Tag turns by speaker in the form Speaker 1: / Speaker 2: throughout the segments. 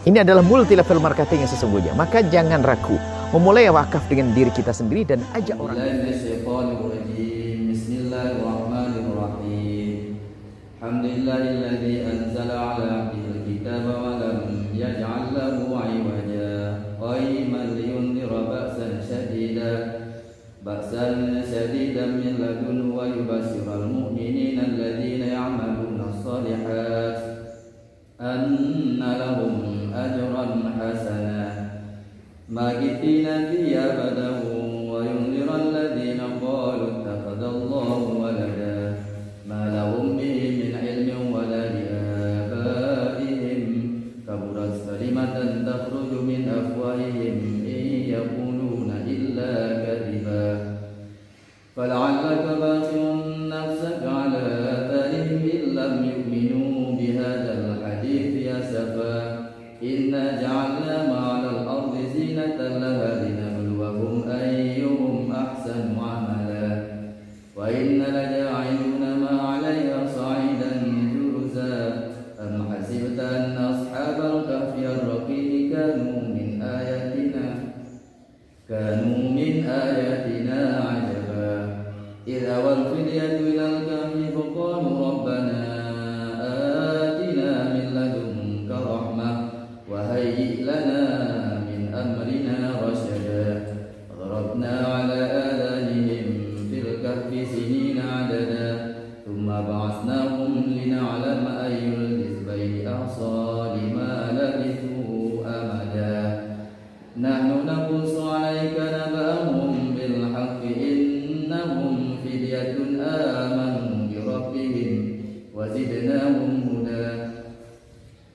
Speaker 1: Ini adalah multi level marketing yang sesungguhnya. Maka jangan ragu memulai wakaf dengan diri kita sendiri dan ajak orang.
Speaker 2: Bismillahirrahmanirrahim. Alhamdulillahilladzi anzala 'ala 'abdihil kitaba wa lam yaj'al lahu 'iwaja qayyiman liyundhira ba'san shadidan min ladunhu wa yubashshiral mu'minina alladzina ya'maluna ash-shalihat anna lahum ajran hasana magithina fiha abadahu wa yunzira alladzina qalu ittakhadallahu walada ma lahum bihi min ilmin wa la liabaihim kaburat kalimatan takhruju min afwahihim in yaquluna illa kadhiba fala'allaka baqi'un nafsaka 'ala atharihim in lam yu'minu bihadzal hadithi asafa inna ja'alna ma'al ardi zinatan laha linabluwahum ayyuhum ahsanu 'amala wa inna laja'iluna ma 'alayha sa'idan juruza am hasibta anna ashabal kahfi ar-raqim kanu min ayatina 'ajaba idza wal fidyatu ilal kahfi faqalu rabbana atina min ladunka rahmah wa hayyi lana min amrina rashada darabna 'ala adanihim fil kahfi sinina 'adada thumma ba'athnahum lina'lama ayyul hizbayni ahsa lima labithu amada nahnu naqussu 'alaika naba'ahum bil haqqi innahum fidyatun amanu bi rabbihim wa zidnahum huda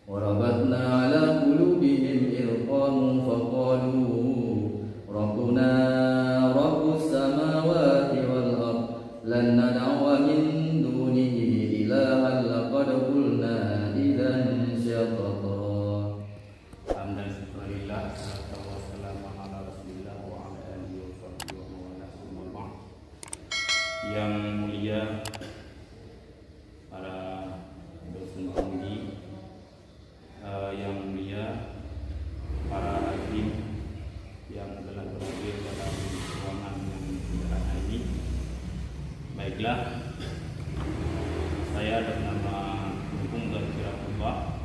Speaker 2: wa rabatna 'ala qulubihim idh qamu faqalu rabbuna rabbus samawati wal ard lan nad'a min dunihi ilahan laqad qulna idzan syatata. Hamdan syukurillah wassalamu ala rasulillah wa ala alihi wa sahbihi wa man yang mulia para dosen tinggi, yang mulia para hakim yang telah berhadir dalam ruangan yang sederhana ini. Baiklah, saya atas nama Hukum dan Firaqullah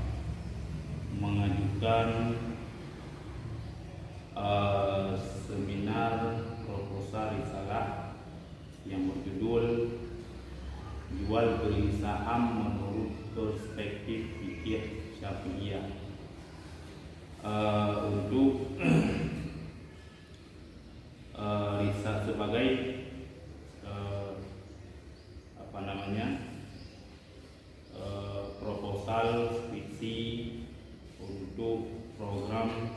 Speaker 2: mengajukan seminar proposal risalah yang berjudul Jual beli saham menurut perspektif fikih Syafi'iyah, untuk risalah sebagai proposal skripsi untuk program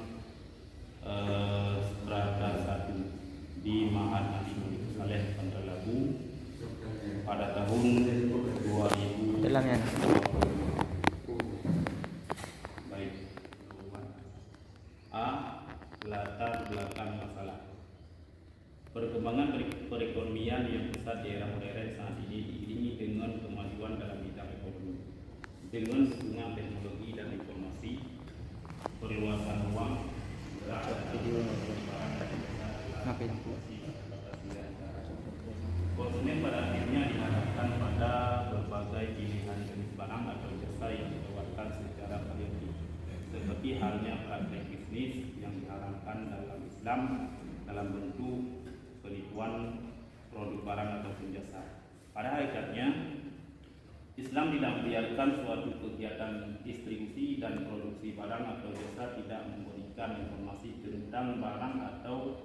Speaker 2: strata 1 di Ma'had Nabi Muhammad Saleh Pantralabu pada tahun 2020. Baik. A. Latar belakang masalah. Perkembangan perekonomian yang pesat di era modern saat ini diiringi dengan kemajuan dalam bidang ekonomi, dengan dukungan teknologi dan informasi, perluasan ruang gerak dan penyebaran konsumen pada akhirnya dihadapkan pada berbagai pilihan jenis barang atau jasa yang ditawarkan secara variatif, seperti halnya praktek bisnis yang diharamkan dalam Islam dalam bentuk penipuan produk barang ataupun jasa. Pada hakikatnya, Islam tidak membiarkan suatu kegiatan distribusi dan produksi barang atau jasa tidak memberikan informasi tentang barang atau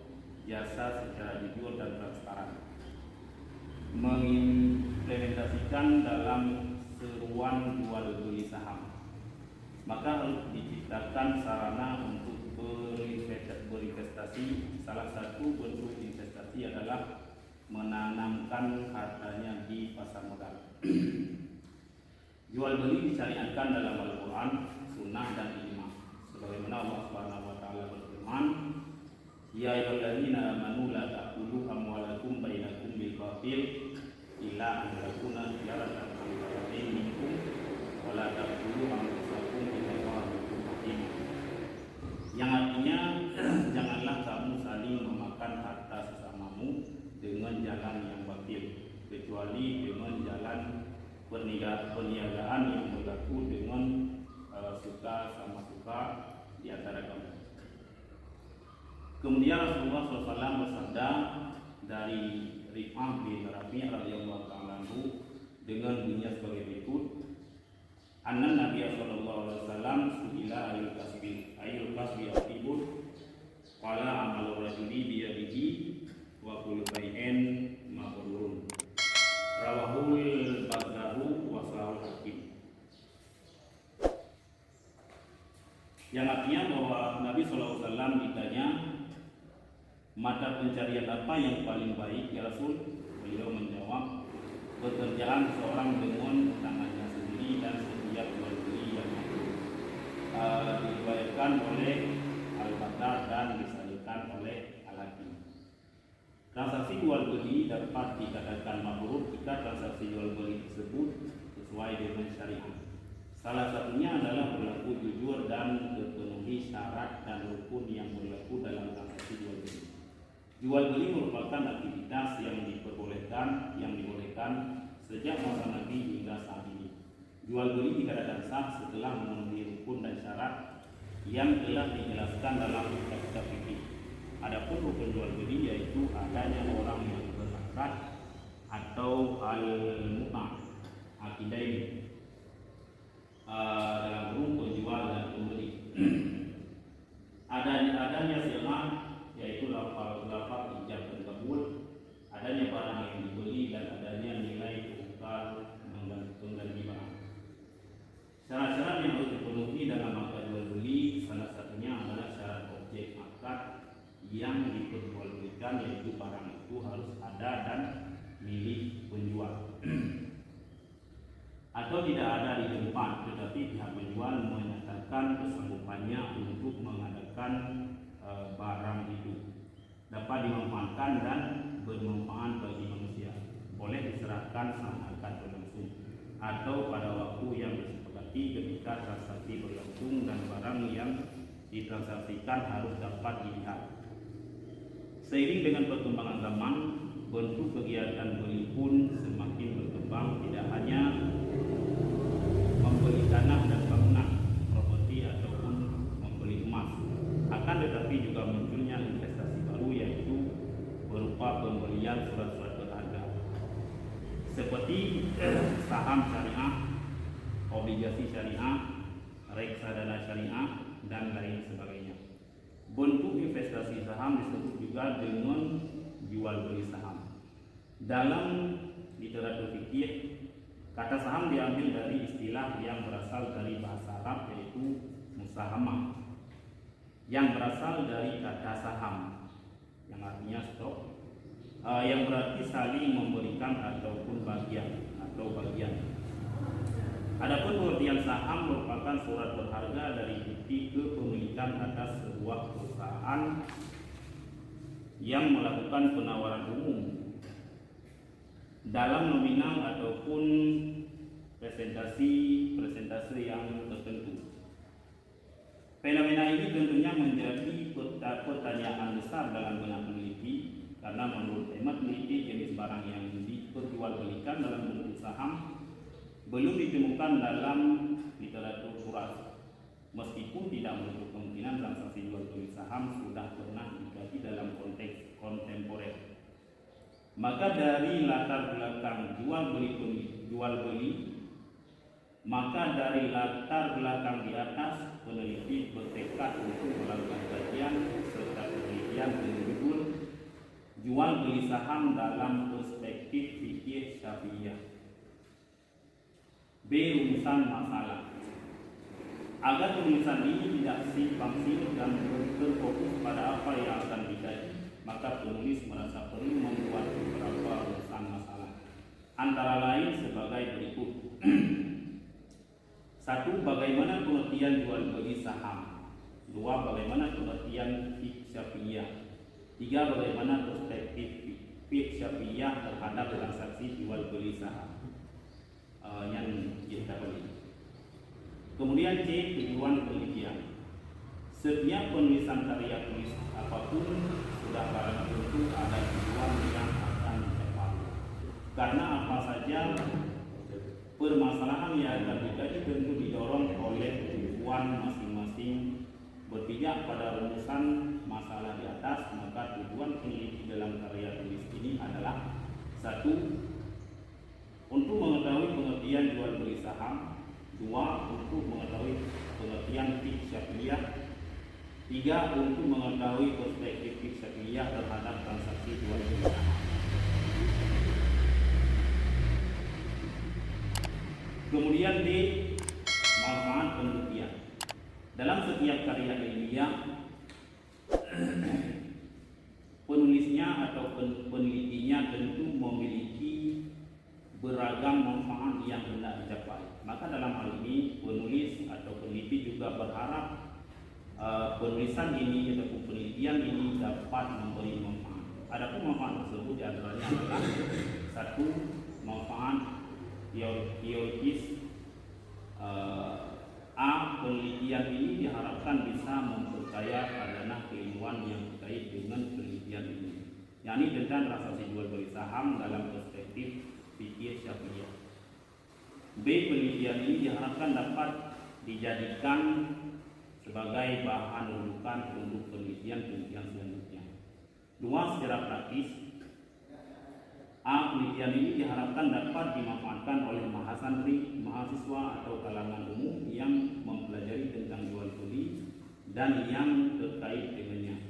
Speaker 2: jasa secara jujur dan transparan, mengimplementasikan dalam seruan jual beli saham. Maka harus diciptakan sarana untuk berinvestasi. Salah satu bentuk investasi adalah menanamkan hartanya di pasar modal. Jual beli disyariatkan dalam Al-Quran, Sunnah dan Ijma. Sebagaimana Allah Subhanahu wa taala berfirman, "Ya ayyuhalladzina amanu la ta'kulu amwalakum bainakum bil batil illa an takuna tijaratan an taradin minkum wa la ta'kulu amwalakum bil batil." sama suka di antara kamu. Kemudian Rasulullah SAW bersabda dari Rif'ah bin Rafi' radhiyallahu ta'ala anhu dengan bunyinya sebagai berikut. Anna Nabi sallallahu alaihi wasallam su'ila ayul kasbi atibun qala amalu rajuli bi yadihi wa kullu bai'in mabrurun. Rawahul Bazzar wa sahihul Hakim. Yang artinya bahwa Nabi sallallahu alaihi wasallam ditanya mata pencarian apa yang paling baik ya Rasul? Beliau menjawab, pekerjaan seorang dengan tangannya sendiri dan setiap jual beli yang diriwayatkan oleh Al-Bazzar dan disahihkan oleh Al-Hakim. Transaksi jual beli dapat dikatakan mabrur jika transaksi jual beli tersebut sesuai dengan syariat. Salah satunya adalah berlaku jujur dan terpenuhi syarat dan rukun yang berlaku dalam transaksi jual beli. Jual beli merupakan aktivitas yang dibolehkan sejak masa Nabi hingga saat ini. Jual beli dikatakan sah setelah memenuhi rukun dan syarat yang telah dijelaskan dalam kitab fikih. Adapun rukun jual beli yaitu adanya orang yang berakad atau al-mu'ah akidain dalam rukun jual dan pembeli. Adanya silman yaitu lafaz ijab dan kabul, adanya barang yang dibeli dan adanya nilai tukar mengganti barang. Syarat-syarat yang harus dipenuhi dalam akad jual beli salah satunya adalah syarat objek akad yang diperjualbelikan, yaitu barang itu harus ada dan milik penjual atau tidak ada di tempat, tetapi pihak penjual menyatakan kesanggupannya untuk mengadakan barang itu dapat dimanfaatkan dan bermanfaat bagi manusia, boleh diserahkan saat akad berlangsung atau pada waktu yang disepakati ketika transaksi berlangsung, dan barang yang ditransaksikan harus dapat dilihat. Seiring dengan perkembangan zaman, bentuk kegiatan beli pun semakin berkembang, tidak hanya membeli tanah dan bangunan, properti ataupun membeli emas. Akan tetapi juga munculnya investasi baru, yaitu berupa pembelian surat-surat berharga seperti saham syariah, obligasi syariah, reksadana syariah, dan lain sebagainya. Bentuk investasi saham disebut juga dengan jual beli saham. Dalam literatur fikih, kata saham diambil dari istilah yang berasal dari bahasa Arab, yaitu musahamah, yang berasal dari kata saham yang artinya stok, yang berarti saling memberikan ataupun bagian. Adapun pengertian saham merupakan surat berharga dari bukti kepemilikan atas sebuah perusahaan yang melakukan penawaran umum dalam nominal ataupun presentasi yang tertentu. Fenomena ini tentunya menjadi pertanyaan besar dalam benak peneliti, karena menurut hemat peneliti jenis barang yang diperjualbelikan dalam bentuk saham belum ditemukan dalam literatur kuras, meskipun tidak menutup kemungkinan transaksi jual beli saham sudah pernah terjadi dalam konteks kontemporer. Maka dari latar belakang maka dari latar belakang di atas, peneliti bertekad untuk melakukan kajian serta penelitian dengan judul jual beli saham dalam perspektif fikih Syafi'iyah. B. Rumusan masalah. Agar penulisan ini tidak simpang siur dan terfokus pada apa yang akan dikaji, maka penulis merasa perlu membuat beberapa rumusan masalah, antara lain sebagai berikut. 1. Bagaimana pengertian jual beli saham. 2. Bagaimana pengertian fiqh Syafi'iyah. 3. Bagaimana perspektif fiqh Syafi'iyah terhadap transaksi jual beli saham yang kita beli. Kemudian C. Tujuan penelitian. Setiap penulisan karya tulis apapun sudah barang tentu ada tujuan yang akan dicapai. Karena apa saja permasalahan yang akan dikaji tentu didorong oleh tujuan tujuan masing-masing berpijak pada rumusan masalah di atas, maka tujuan peneliti dalam karya tulis ini adalah: satu, untuk mengetahui pengertian jual beli saham; dua, untuk mengetahui pengertian fiqh syafi'iyah; tiga, untuk mengetahui perspektif fiqh syafi'iyah terhadap transaksi jual beli saham. Kemudian D, manfaat penelitian. Dalam setiap karya ilmiah, penulisnya atau penelitinya tentu memiliki beragam manfaat yang hendak dicapai. Maka dalam hal ini penulis atau peneliti juga berharap penulisan ini atau penelitian ini dapat memberi manfaat. Adapun manfaat tersebut diantaranya adalah: satu, manfaat teoritis. A, penelitian ini diharapkan bisa memperkaya padanan keilmuan yang terkait dengan penelitian ini, yakni tentang transaksi jual beli saham dalam perspektif fikih syafi'iyah. B, penelitian ini diharapkan dapat dijadikan sebagai bahan rujukan untuk penelitian selanjutnya. Dua, secara praktis, A, penelitian ini diharapkan dapat dimanfaatkan oleh mahasiswa, mahasiswa atau kalangan umum yang mempelajari tentang jual beli dan yang terkait dengannya,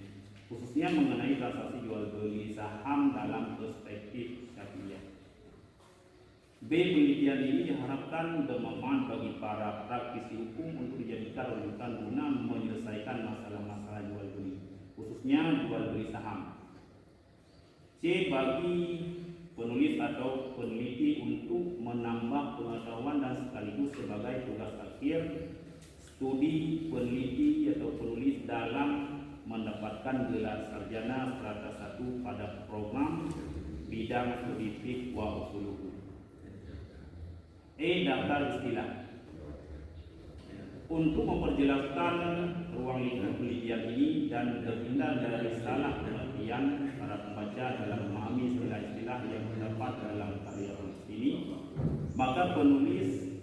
Speaker 2: khususnya mengenai transaksi jual beli saham dalam perspektif syafi'iyah. B, penelitian ini diharapkan bermanfaat bagi para praktisi hukum untuk dijadikan rujukan guna menyelesaikan masalah-masalah jual beli, khususnya jual beli saham. C, bagi penulis atau peneliti untuk menambah pengetahuan dan sekaligus sebagai tugas akhir studi peneliti atau penulis dalam mendapatkan gelar sarjana strata 1 pada program bidang studi fiqh wa usuluhu. E, daftar istilah. Untuk memperjelaskan ruang lingkup penelitian ini dan terhindar dari salah pengertian para pembaca dalam memahami istilah-istilah yang terdapat dalam karya penulis ini, maka penulis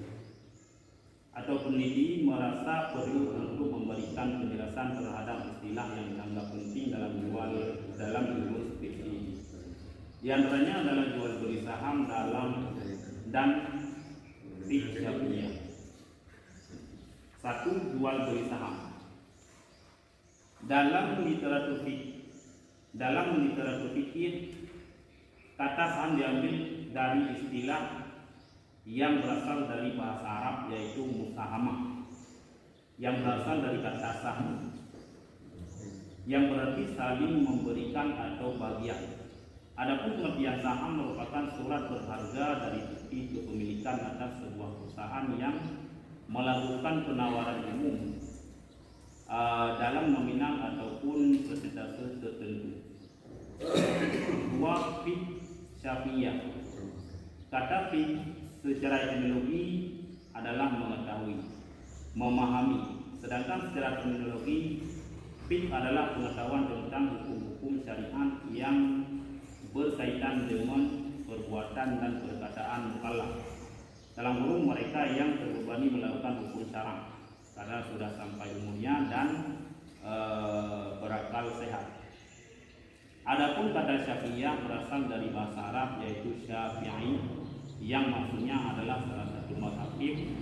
Speaker 2: atau peneliti merasa perlu untuk memberikan penjelasan terhadap istilah yang dianggap penting dalam judul skripsi ini. Di antaranya adalah jual beli saham dan fiqh syafi'iyah. Satu, jual beli saham. Dalam literatur fikih, kata saham diambil dari istilah yang berasal dari bahasa Arab, yaitu musahamah, yang berasal dari kata sahm, yang berarti saling memberikan atau bagian. Adapun pengertian saham merupakan surat berharga dari bukti kepemilikan atas sebuah perusahaan yang melakukan penawaran umum dalam nominal ataupun persentase tertentu. Dua, fiqh syafi'iyah. Kata fiqh secara etimologi adalah mengetahui, memahami, sedangkan secara terminologi fiqh adalah pengetahuan tentang hukum-hukum syariat yang berkaitan dengan perbuatan dan perkataan mukallaf, dalam kurung mereka yang terbebani melakukan hukum syara karena sudah sampai umurnya dan berakal sehat. Adapun kata syafi'iyah berasal dari bahasa Arab, yaitu syafi'i, yang maksudnya adalah salah satu mazhab fiqh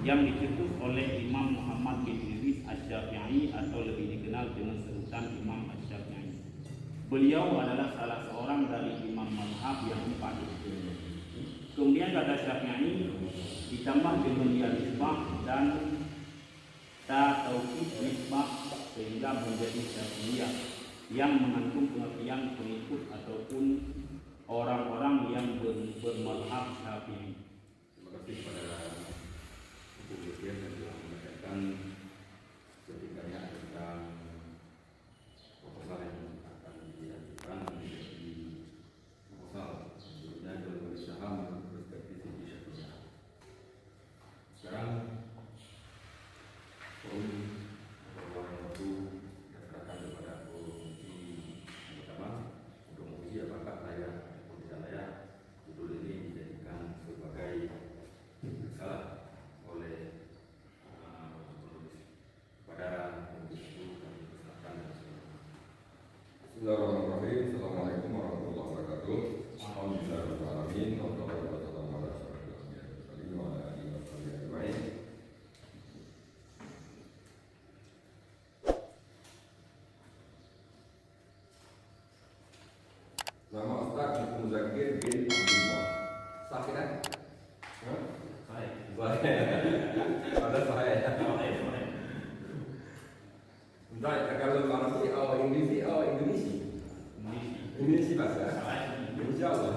Speaker 2: yang dicetus oleh Imam Muhammad bin Idris Asy-Syafi'i atau lebih dikenal dengan sebutan Imam Asy-Syafi'i. Beliau adalah salah seorang dari imam mazhab yang empat. Kemudian kata Syafi'i ditambah dengan dia nisbah dan taukid nisbah sehingga menjadi Syafi'iyah yang mengandung pengertian pengikut ataupun orang-orang yang bermazhab Syafi'i.
Speaker 3: Terima kasih kepada Ibu Dirjen yang telah menyampaikan ceritanya tentang proposal yang akan diajukan menjadi proposal sebelumnya jual beli saham perspektif Indonesia. Sekarang forum waktu diserahkan kepada komisi pertama untuk menguji apakah layak atau tidak layak judul ini dijadikan sebagai Bismillahirrahmanirrahim. Assalamualaikum warahmatullahi wabarakatuh. Alhamdulillahirrahmanirrahim. Nama Ustaz Ibnu Zakir bin Abdullah. Sakit kan? Baik. Ada saya. Baik, kalau nanti Indonesia bahasa. Insyaallah.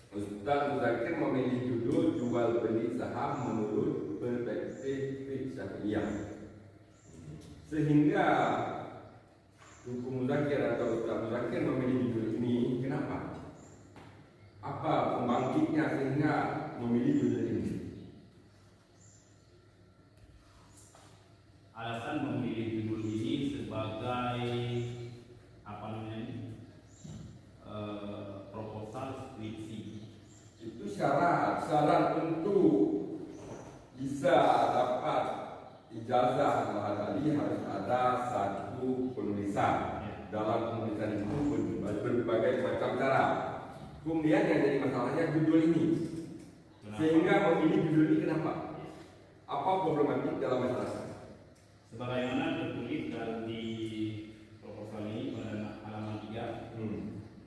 Speaker 3: Ustaz Zakir memilih judul jual beli saham menurut perspektif Syafi'iyah. Sehingga hukum Zakir atau Ustaz Zakir memilih judul ini, kenapa? Apa pembangkitnya sehingga memilih judul ini?
Speaker 2: Alasan memilih judul ini sebagai proposal skripsi.
Speaker 3: Itu syarat untuk bisa dapat ijazah Al-Azhari harus ada satu penulisan. Dalam penulisan itu berbagai macam cara. Kemudian yang jadi masalahnya judul ini. Sehingga memilih judul ini kenapa? Apa problematik dalam masalah?
Speaker 2: Sebagaimana tertulis dalam di proposal ini pada halaman 3,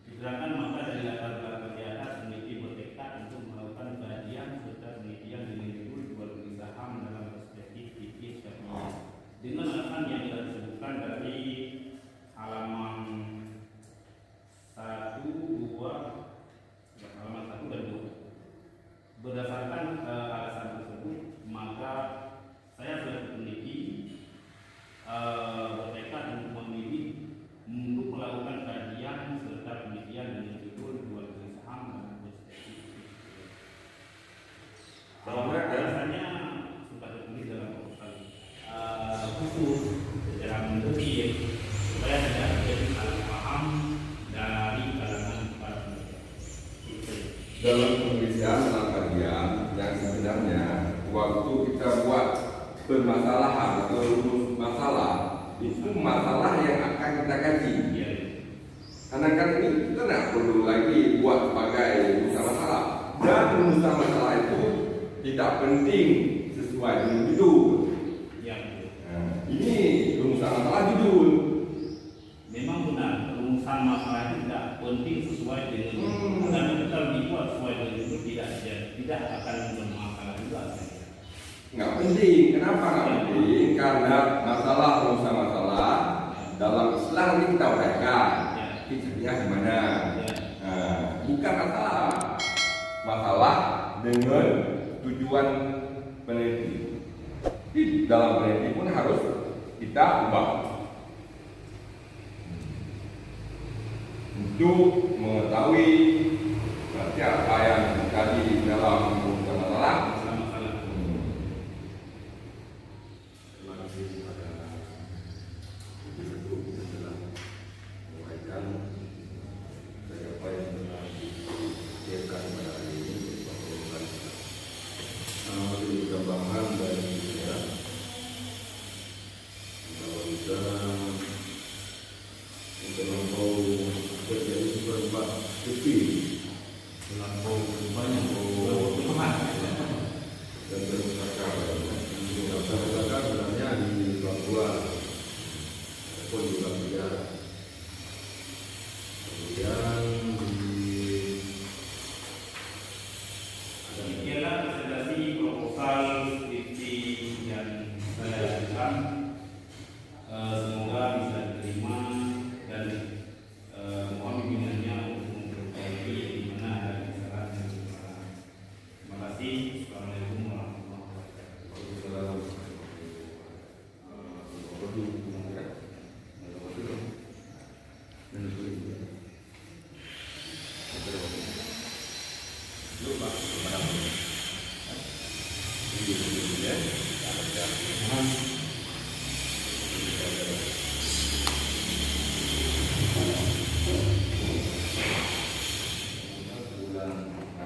Speaker 2: diterangkan maka dari latar belakang di atas peneliti bertekad untuk melakukan kajian serta penelitian dengan judul jual beli saham dalam perspektif fikih Syafi'iyah dengan alasan yang telah disebutkan dari halaman 1, 2, halaman 1 dan 2. Berdasarkan alasan tersebut, maka saya sebagai peneliti bertekad untuk melakukan kajian serta penelitian dengan judul jual beli saham dan perspektif. Alasannya sudah tertulis dalam proposal khusus secara mendetil supaya tidak terjadi salah paham dari kalangan para peneliti.
Speaker 3: Dalam penulisan dalam kajian yang sebenarnya waktu kita buat permasalahan atau rumus masalah itu masalah yang akan kita kaji. Karena kan ini kita tidak perlu lagi buat sebagai rumusan masalah, dan rumusan masalah itu tidak penting sesuai dengan judul. Ini rumusan masalah judul.
Speaker 2: Memang benar rumusan masalah itu tidak penting sesuai dengan judul. Dan kalau dibuat sesuai dengan judul tidak akan bermasalah juga.
Speaker 3: Nggak penting. Kenapa nggak penting? Karena masalah rumusan masalah dalam Islam ini kita uraikan. Fiqhnya gimana? Bukan masalah dengan tujuan peneliti. Di dalam peneliti pun harus kita ubah untuk mengetahui berarti apa yang tadi dalam rumusan masalah.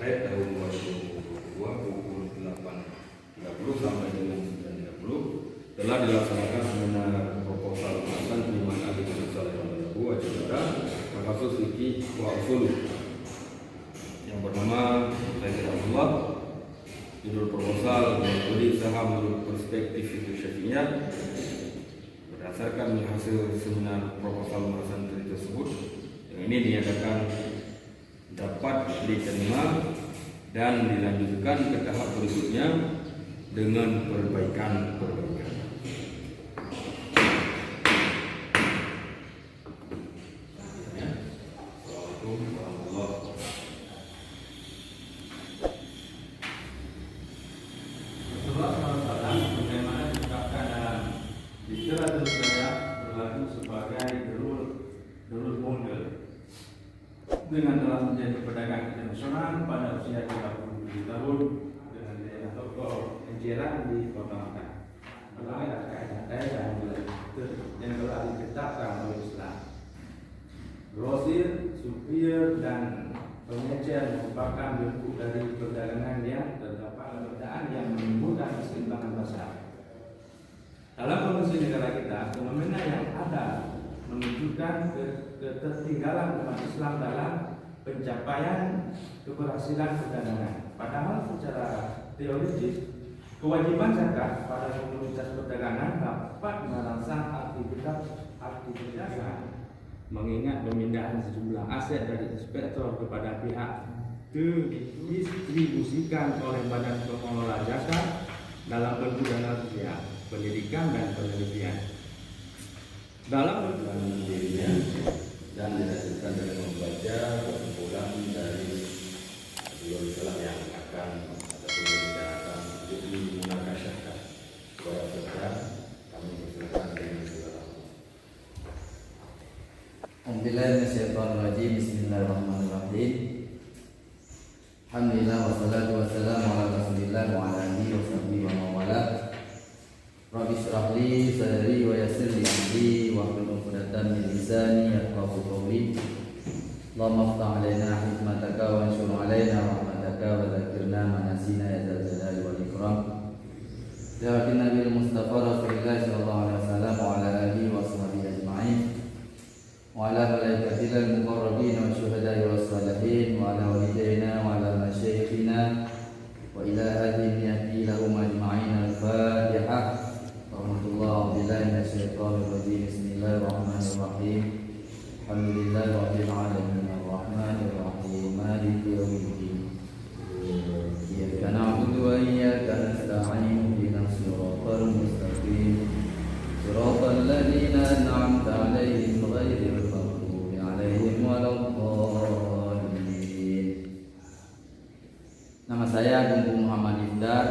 Speaker 3: Tahun 2022 pukul 8.30 sampai dengan 9.30 telah dilaksanakan seminar rasuluh yang bernama Sayyid Abdullah. Judul proposal membeli saham menurut perspektif fikih Syafi'iyah berdasarkan hasil seminar proposal Marsantri tersebut. Yang ini dinyatakan dapat diterima dan dilanjutkan ke tahap berikutnya dengan perbaikan-perbaikan. Assalamualaikum warahmatullahi wabarakatuh.
Speaker 4: Bagaimana diungkapkan dalam literatur saya berlaku sebagai derul model dengan telah menjadi pedagang internasional pada usia 37 tahun dengan daerah toko eceran di Kota Makkah. Melalui kaidah yang telah ditetapkan oleh Islam. Grosir, supir, dan pengecer merupakan bentuk dari perdagangan yang terdapat perbedaan yang menimbulkan keseimbangan pasar. Dalam kondisi negara kita, fenomena yang ada menunjukkan ketertinggalan umat Islam dalam pencapaian keberhasilan perdagangan. Padahal secara teoritis, kewajiban zakat pada komunitas perdagangan dapat merangsang aktivitas mengingat pemindahan sejumlah aset dari inspektor kepada pihak didistribusikan oleh badan pengelola jasa dalam bentuk dana rupiah, pendidikan dan penelitian. Dalam
Speaker 3: dirinya dan dilanjutkan dengan membaca kesimpulan dari beliau salah yang akan ataupun membicarakan jadi munakasyahkan kepada peserta. Kami persilakan dengan segala.
Speaker 5: Alhamdulillahirrahmanirrahim. Bismillahirrahmanirrahim. Alhamdulillah wassalatu wassalamu ala rasulillah wa ala alihi wa sahbihi wa mawala. Rabbi shrah li sadri wa yassir li amri wa hlul 'uqdatam min lisani yafqahu qawli. Allahumma iftah 'alaina hikmataka wa anshur 'alaina rahmataka wa dzakirna ma nasina ya dzal jalali wal ikram. Ya Nabi Mustafa Rasulullah sallallahu alaihi wasallam wa ala alihi wa sahbihi ajma'in. Wa ala malaikatil muqarrabin wa syuhada'i was salihin wa ala walidayna wa ala masyayikhina wa ila hadhihi lahum ajma'in. Al-Fatihah. Alhamdulillah billahi minasyaitonir rajim. Bismillahirrahmanirrahim. Alhamdulillahi rabbil alamin arrahmanir rahim maliki yaumiddin. Iyyaka na'budu wa iyyaka nasta'in ihdinas siratal mustaqim. Siratal ladzina an'amta 'alaihim ghairil maghdubi 'alaihim waladdallin. Nama saya Gunggu Muhammad Ifdar.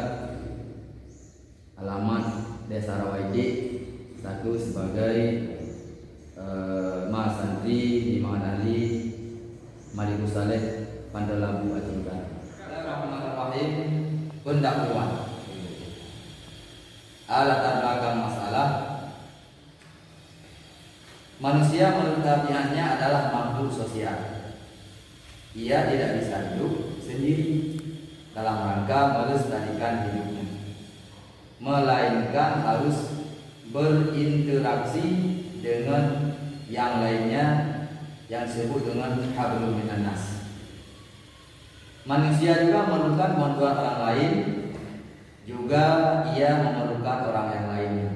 Speaker 5: Alamat Desa Rawaidi, status sebagai mahasantri di Ma'an Ali Maliku Saleh Pandalabu Acungkan. Bismillahirrahmanirrahim. Pendakwa. Latar belakang masalah, manusia menurut tabiatnya adalah makhluk sosial. Ia tidak bisa hidup sendiri dalam rangka melestarikan hidupnya, melainkan harus berinteraksi dengan yang lainnya yang disebut dengan hablum minan nas. Manusia juga memerlukan bantuan orang lain, juga ia memerlukan orang yang lainnya.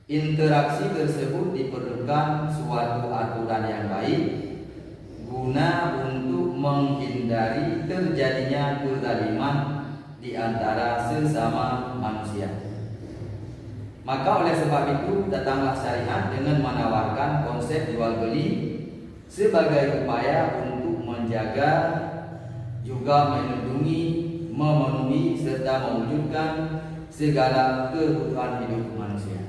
Speaker 5: Interaksi tersebut diperlukan suatu aturan yang baik guna untuk menghindari terjadinya kezaliman di antara sesama manusia. Maka oleh sebab itu datanglah syariat dengan menawarkan konsep jual beli sebagai upaya untuk menjaga juga melindungi, memenuhi serta mewujudkan segala kebutuhan hidup manusia.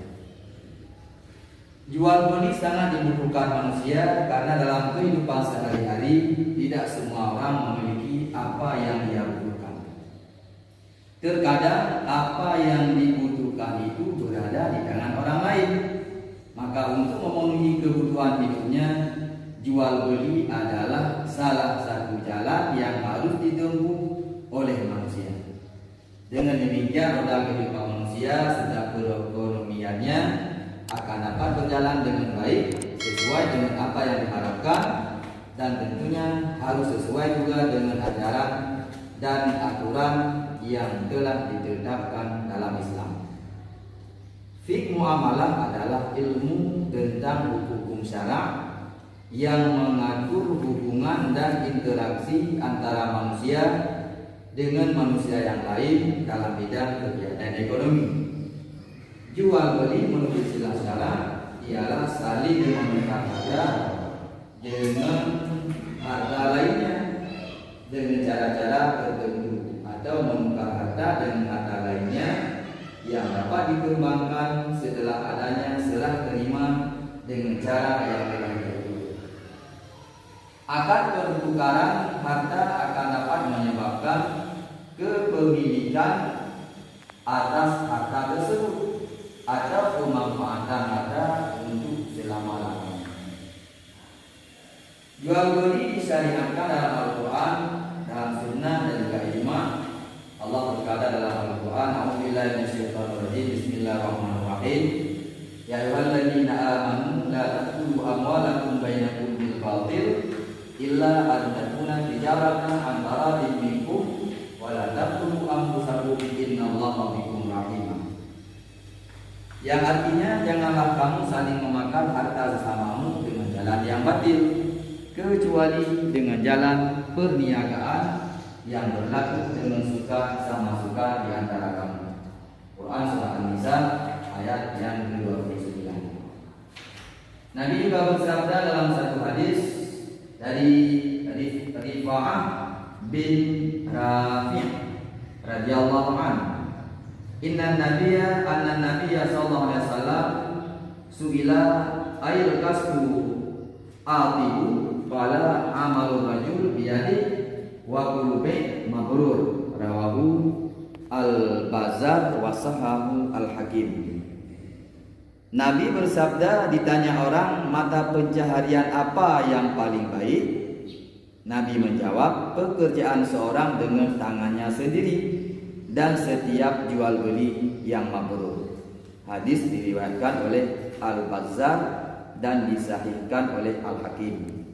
Speaker 5: Jual beli sangat dibutuhkan manusia karena dalam kehidupan sehari-hari tidak semua orang memiliki apa yang dia butuhkan. Terkadang apa yang dibutuhkan itu berada di tangan orang lain. Maka untuk memenuhi kebutuhan hidupnya, jual beli adalah salah satu jalan yang harus ditempuh oleh manusia. Dengan demikian roda kehidupan manusia serta perekonomiannya akan dapat berjalan dengan baik sesuai dengan apa yang diharapkan dan tentunya harus sesuai juga dengan ajaran dan aturan yang telah ditetapkan dalam Islam. Fiqh muamalah adalah ilmu tentang hukum syara yang mengatur hubungan dan interaksi antara manusia dengan manusia yang lain dalam bidang kegiatan ekonomi. Jual beli menurut istilah syara ialah saling menukar harga dengan harga lainnya dengan cara-cara tertentu, atau menukar harga dengan harga lainnya yang dapat dikembangkan setelah adanya serah terima dengan cara yang telah diatur. Akad pertukaran harta akan dapat menyebabkan kepemilikan atas harta tersebut atau pemanfaatan harta untuk selama-lamanya. Jual beli disyariatkan dalam Al-Quran, dalam Sunnah dan juga ijma. Allah berkata dalam Al-Quran, A'udzubillahi minasyaitonir rajim, Bismillahirrahmanirrahim. Ya ayyuhalladzina amanu la ta'kulu amwalakum bainakum bil batil illa an takuna tijaratan an taradin minkum wa la taqtulu anfusakum innallaha bikum rahim. Yang artinya, janganlah kamu saling memakan harta sesamamu dengan jalan yang batil, kecuali dengan jalan perniagaan yang berlaku dengan suka sama suka di antara kamu. Quran surah An-Nisa ayat yang ke-29. Nabi juga bersabda dalam satu hadis dari Rifa'ah bin Rafi' radhiyallahu anhu, Inna Nabiyya sallallahu alaihi wasallam su'ila ayil kasbu atibu qala amalur rajul biyadi wa kullu bay' mabrur, rawahu Al-Bazzar wa sahahu Al-Hakim. Nabi bersabda, ditanya orang, mata pencaharian apa yang paling baik? Nabi menjawab, pekerjaan seorang dengan tangannya sendiri dan setiap jual beli yang mabrur. Hadis diriwayatkan oleh Al-Bazzar dan disahihkan oleh Al-Hakim.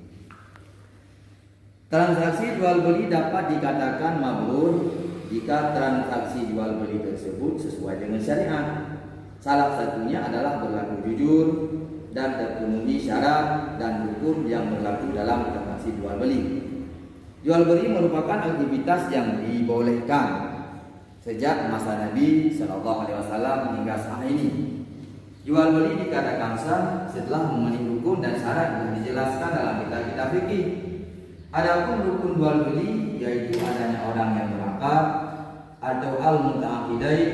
Speaker 5: Transaksi jual beli dapat dikatakan mabrur jika transaksi jual beli tersebut sesuai dengan syariat. Salah satunya adalah berlaku jujur dan terpenuhi syarat dan hukum yang berlaku dalam transaksi jual beli. Jual beli merupakan aktivitas yang dibolehkan sejak masa Nabi Shallallahu Alaihi Wasallam hingga saat ini. Jual beli dikatakan sah setelah memenuhi rukun dan syarat yang dijelaskan dalam kitab-kitab fikih. Adapun rukun jual beli yaitu adanya orang yang berakad atau al-muta'aqidain,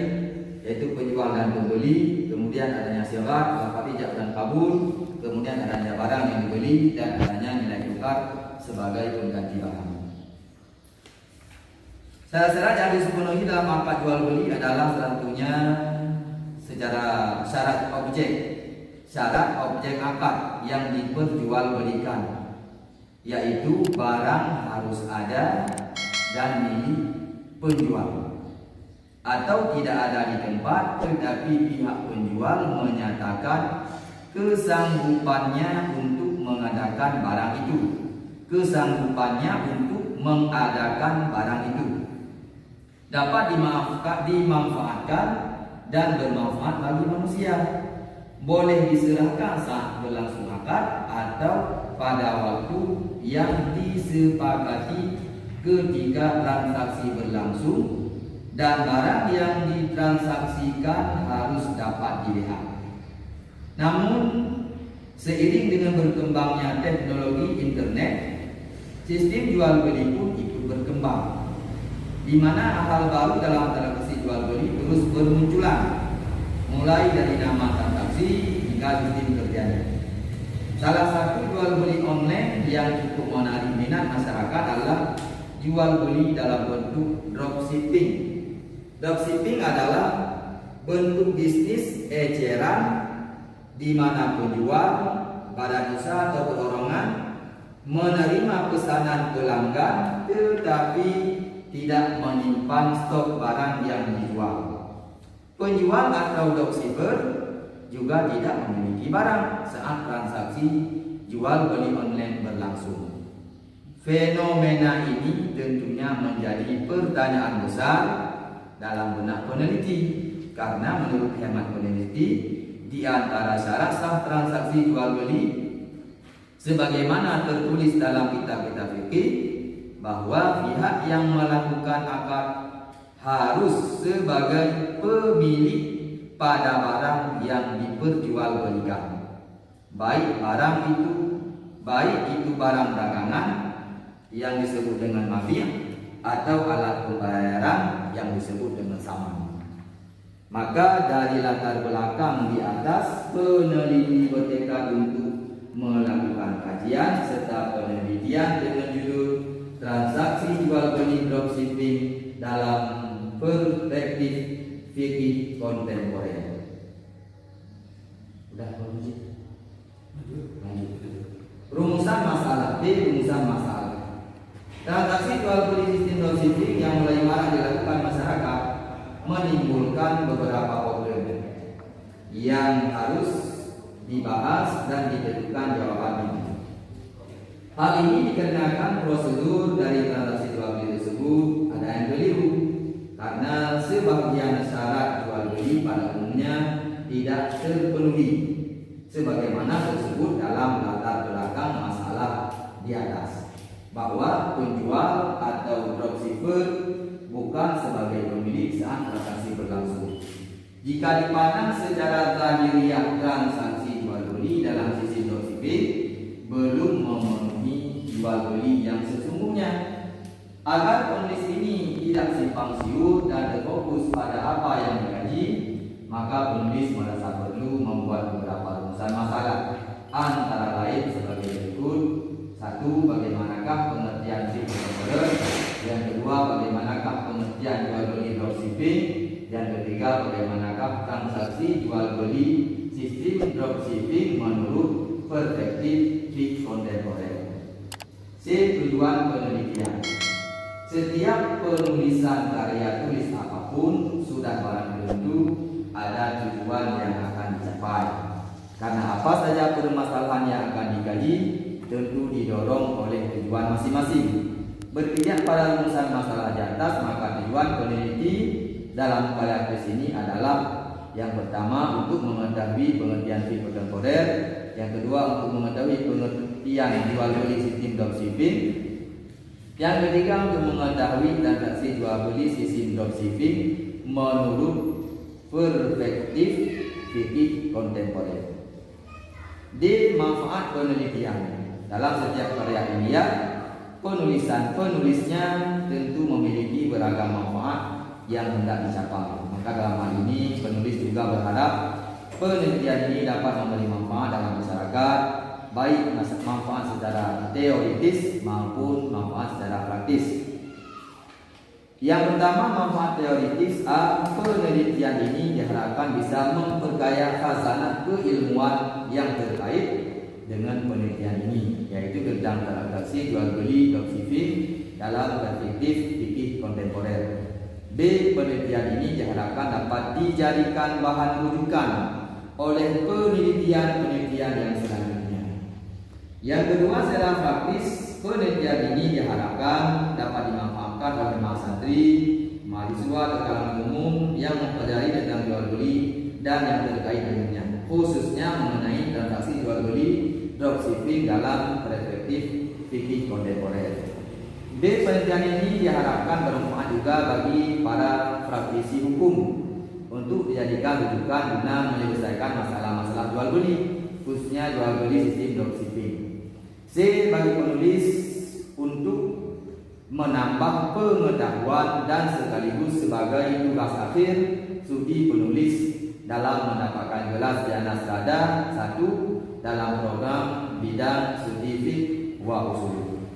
Speaker 5: yaitu penjual dan pembeli, kemudian adanya syarat, lafaz ijab dan kabul, kemudian adanya barang yang dibeli dan adanya nilai tukar sebagai pengganti barang. Syarat-syarat yang dipenuhi dalam akad jual beli adalah tentunya secara syarat objek akad yang diperjualbelikan, yaitu barang harus ada dan milik penjual atau tidak ada di tempat, tetapi pihak penjual menyatakan kesanggupannya untuk mengadakan barang itu, kesanggupannya untuk mengadakan barang itu dapat dimanfaatkan dan bermanfaat bagi manusia. Boleh diserahkan saat berlangsung akad atau pada waktu yang disepakati ketika transaksi berlangsung, dan barang yang ditransaksikan harus dapat dilihat. Namun seiring dengan berkembangnya teknologi internet, sistem jual beli pun ikut berkembang, di mana hal baru dalam transaksi jual beli terus bermunculan, mulai dari nama transaksi hingga sistem kerjanya. Salah satu jual beli online yang cukup menarik minat masyarakat adalah jual beli dalam bentuk dropshipping. Dropshipping adalah bentuk bisnis eceran di mana penjual, badan usaha atau perorangan menerima pesanan pelanggan tetapi tidak menyimpan stok barang yang dijual. Penjual atau dropshipper juga tidak memiliki barang saat transaksi jual beli online berlangsung. Fenomena ini tentunya menjadi pertanyaan besar dalam benak peneliti, karena menurut hemat peneliti, di antara syarat sah transaksi jual beli sebagaimana tertulis dalam kitab-kitab fikih bahwa pihak yang melakukan akad harus sebagai pemilik pada barang yang diperjualbelikan, baik itu barang dagangan yang disebut dengan mabi' atau alat pembayaran yang disebut dengan saman. Maka dari latar belakang di atas, peneliti bertekad untuk melakukan kajian serta penelitian dengan judul Transaksi Jual Beli Dropshipping dalam Perspektif Fikih Kontemporer. Udah lanjut. Rumusan masalah. Rumusan masalah. Transaksi jual beli sistem dropshipping yang mulai marak dilakukan masyarakat menimbulkan beberapa problem yang harus dibahas dan ditentukan jawabannya. Hal ini dikarenakan prosedur dari transaksi jual beli tersebut ada yang keliru, karena sebagian syarat jual beli pada umumnya tidak terpenuhi, sebagaimana tersebut dalam latar belakang masalah di atas, bahwa penjual atau dropshipper bukan sebagai pemilik saat transaksi berlangsung. Jika dipandang secara zahiriah, transaksi jual beli dalam sisi dropshipping belum memenuhi jual beli yang sesungguhnya. Agar penulis ini tidak simpang siur dan terfokus pada apa yang dikaji, maka penulis merasa perlu membuat beberapa rumusan masalah, antara lain sebagai berikut. 1. Bagaimanakah pengertian sistem kontemporer? Yang kedua, bagaimanakah pengertian jual beli dropshipping? Yang ketiga, bagaimanakah transaksi jual beli sistem dropshipping menurut perspektif fikih kontemporer? Tujuan penelitian. Setiap penulisan karya tulis apapun sudah barang tentu ada tujuan yang akan dicapai. Karena apa saja permasalahan yang akan dikaji tentu didorong oleh tujuan masing-masing. Berpijak pada rumusan masalah di atas, maka tujuan peneliti dalam karya tulis ini adalah yang pertama untuk mengetahui pengertian fikih kontemporer, yang kedua untuk mengetahui pengertian jual beli sistem dropshipping, yang ketiga untuk mengetahui transaksi jual beli sistem dropshipping menurut perspektif fikih kontemporer. D. Manfaat penelitian. Dalam setiap karya ilmiah, penulisnya tentu memiliki beragam manfaat yang hendak dicapai. Maka dalam hal ini penulis juga berharap penelitian ini dapat memberi manfaat dalam masyarakat, baik manfaat secara teoritis maupun manfaat secara praktis. Yang pertama, manfaat teoritis. Penelitian ini diharapkan bisa memperkaya khazanah keilmuan yang terkait dengan penelitian ini, yaitu tentang transaksi jual beli dropshipping dalam perspektif fikih kontemporer. B. Penelitian ini diharapkan dapat dijadikan bahan rujukan oleh penelitian-penelitian yang selanjutnya. Yang kedua, secara praktis, penelitian ini diharapkan dapat dimanfaatkan oleh mahasiswa, mahasiswa dan kalangan umum yang mempelajari tentang jual beli dan yang terkait dengannya, khususnya mengenai transaksi jual beli dropshipping dalam perspektif fikih kontemporer. B. Penelitian ini diharapkan bermanfaat juga bagi para praktisi hukum untuk dijadikan rujukan guna menyelesaikan masalah-masalah jual beli, khususnya jual beli sistem dropshipping. C. Bagi penulis untuk menambah pengetahuan dan sekaligus sebagai tugas akhir studi penulis dalam mendapatkan gelar sarjana sarjana 1 dalam program bidang studi fikih wa usul.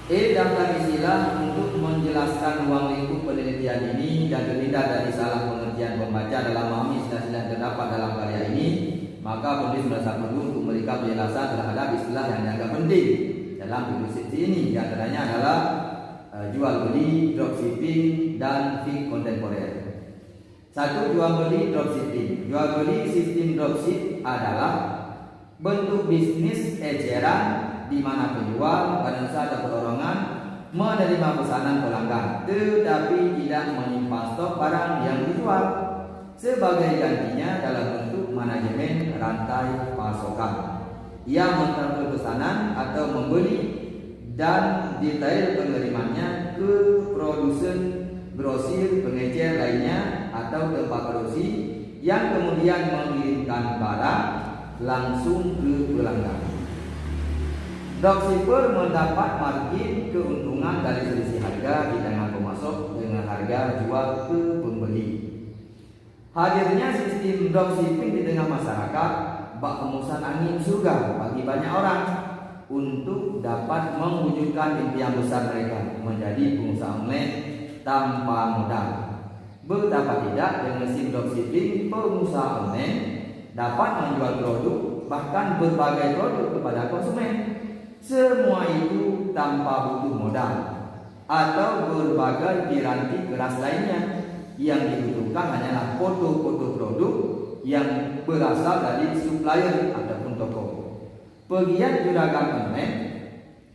Speaker 5: E. Daftar istilah untuk menjelaskan ruang lingkup penelitian ini dan terhindar dari salah pengertian pembaca dalam memahami istilah-istilah yang terdapat dalam karya ini, maka penulis merasa perlu untuk memberikan penjelasan terhadap istilah yang dianggap penting dalam diskusi ini. Di antaranya adalah jual beli, dropshipping, dan fikih kontemporer. 1. Jual beli dropshipping. Jual beli sistem dropship adalah bentuk bisnis eceran di mana penjual pada saat ada perorangan menerima pesanan pelanggan tetapi tidak menyimpan stok barang yang dijual. Sebagai gantinya dalam bentuk manajemen rantai pasokan, ia mentransfer pesanan atau membeli dan detail penerimaannya ke produsen, grosir, pengecer lainnya atau tempat produksi yang kemudian mengirimkan barang langsung ke pelanggan. Dropshipper mendapat margin keuntungan dari selisih harga di tengah pemasok dengan harga jual ke pembeli. Hadirnya sistem dropshipping di tengah masyarakat bak hembusan angin surga bagi banyak orang untuk dapat mewujudkan impian besar mereka menjadi pengusaha online tanpa modal. Betapa tidak dengan sistem dropshipping, pengusaha online dapat menjual produk bahkan berbagai produk kepada konsumen. Semua itu tanpa butuh modal atau berbagai piranti keras lainnya. Yang dibutuhkan hanyalah foto-foto produk yang berasal dari supplier ataupun toko. Pegiat juragan online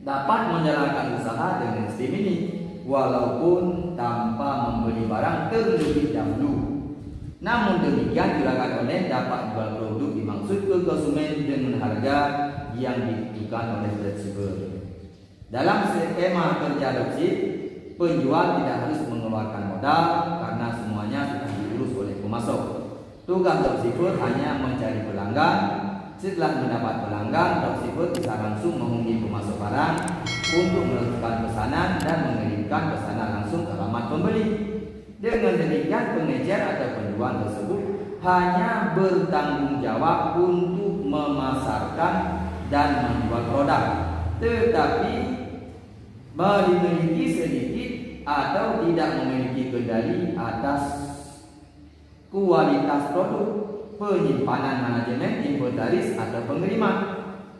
Speaker 5: dapat menjalankan usaha dengan sistem ini walaupun tanpa membeli barang terlebih dahulu. Namun demikian, juragan online dapat jual produk dimaksud ke konsumen dengan harga yang ditentukan oleh dropshipper. Dalam skema kerja dropship, penjual tidak harus mengeluarkan modal karena semuanya sudah diurus oleh pemasok. Tugas dropshipper hanya mencari pelanggan. Setelah mendapat pelanggan, dropshipper bisa langsung menghubungi pemasok barang untuk melakukan pesanan dan mengirimkan pesanan langsung ke alamat pembeli. Dengan demikian, pengecer atau penjual tersebut hanya bertanggung jawab untuk memasarkan dan menjual produk, tetapi memiliki sedikit atau tidak memiliki kendali atas kualitas produk, penyimpanan, manajemen, inventaris atau pengiriman.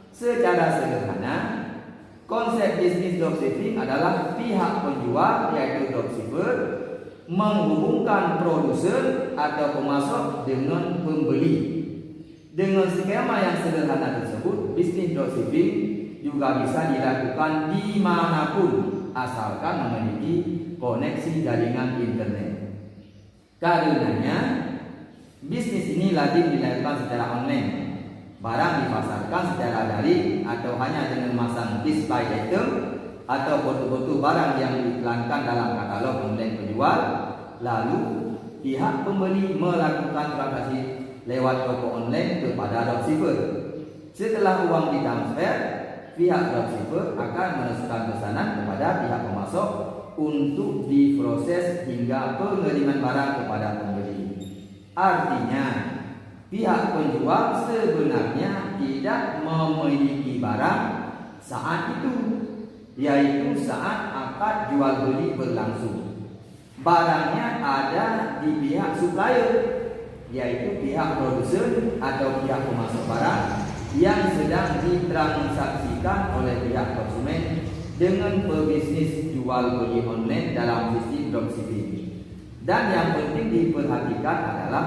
Speaker 5: Secara sederhana, konsep bisnis dropshipping adalah pihak penjual yaitu dropshipper menghubungkan produsen atau pemasok dengan pembeli. Dengan skema yang sederhana tersebut, bisnis dropshipping juga bisa dilakukan dimanapun asalkan memiliki koneksi jaringan internet. Karenanya, bisnis ini lazim dilakukan secara online. Barang dipasarkan secara daring atau hanya dengan memasang display item atau foto-foto barang yang diiklankan dalam katalog online penjual. Lalu pihak pembeli melakukan transaksi lewat toko online kepada dropshipper. Setelah uang ditransfer, pihak dropshipper akan meneruskan pesanan kepada pihak pemasok untuk diproses hingga pengiriman barang kepada pembeli. Artinya, pihak penjual sebenarnya tidak memiliki barang saat itu, yaitu saat akad jual beli berlangsung. Barangnya ada di pihak supplier, yaitu pihak produsen atau pihak pemasok barang yang sedang ditransaksikan oleh pihak konsumen dengan pebisnis jual beli online dalam sistem dropshipping. Dan yang penting diperhatikan adalah